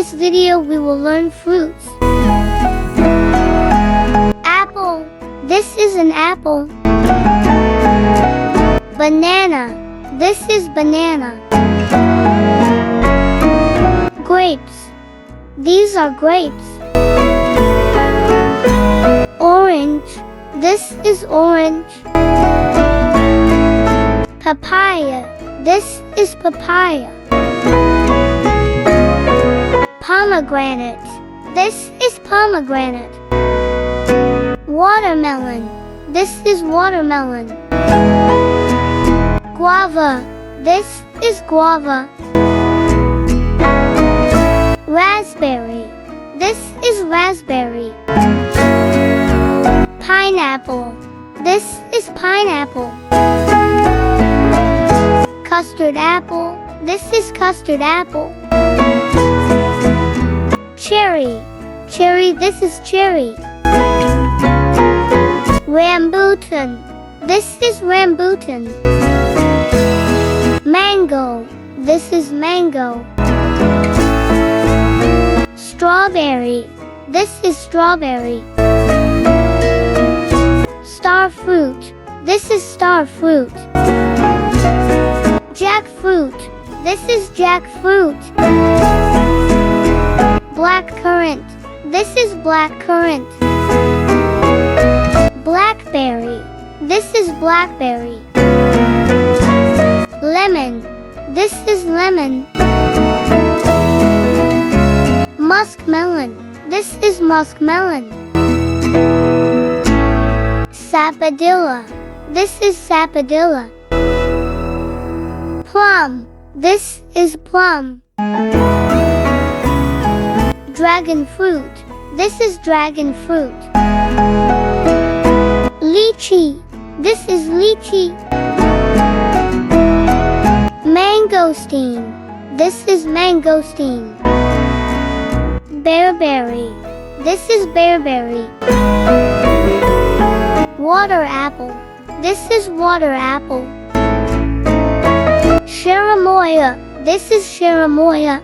this video we will learn fruits. Apple. This is an apple. Banana. This is banana. Grapes. These are grapes. Orange. This is orange. Papaya. This is papaya. Pomegranate. This is pomegranate. Watermelon. This is watermelon. Guava. This is guava. Raspberry. This is raspberry. Pineapple. This is pineapple. Custard apple. This is custard apple. Cherry. Cherry. This is cherry. Rambutan. This is rambutan. Mango. This is mango. Strawberry. This is strawberry. Star fruit. This is star fruit. Jackfruit. This is jackfruit. Blackcurrant. This is blackcurrant. Blackberry. This is blackberry. Lemon. This is lemon. Muskmelon. This is muskmelon. Sapodilla. This is sapodilla. Plum. This is plum. Dragon fruit. This is dragon fruit. Lychee. This is lychee. Mangosteen. This is mangosteen. Bearberry. This is bearberry. Water apple. This is water apple. Cherimoya. This is cherimoya.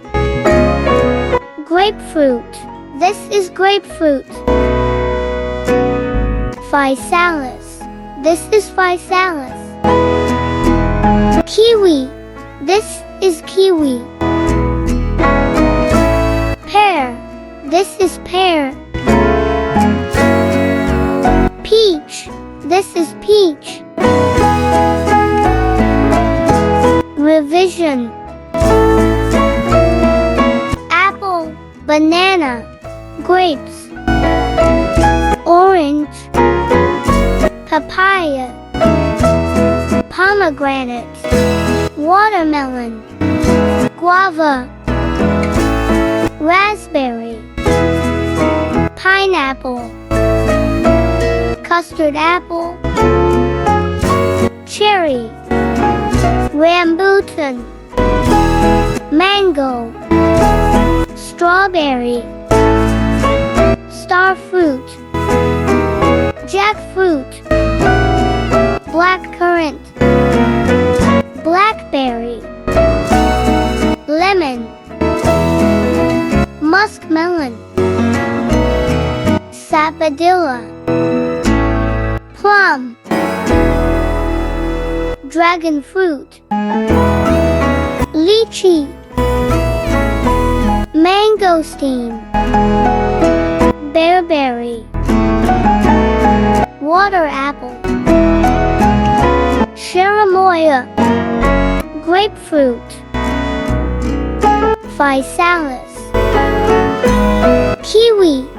Grapefruit. This is grapefruit. Physalis. This is physalis. Kiwi. This is kiwi. Pear. This is pear. Peach. This is peach. Revision. Apple. Banana. Grapes. Orange. Papaya. Pomegranate. Watermelon. Guava. Raspberry. Pineapple. Custard apple. Cherry. Rambutan. Mango. Strawberry. Star fruit. Jackfruit. Blackcurrant. Blackberry. Lemon. Muskmelon. Sapodilla. Plum. Dragon fruit. Lychee. Mangosteen. Bearberry. Water apple. Cherimoya. Grapefruit. Physalis. Kiwi.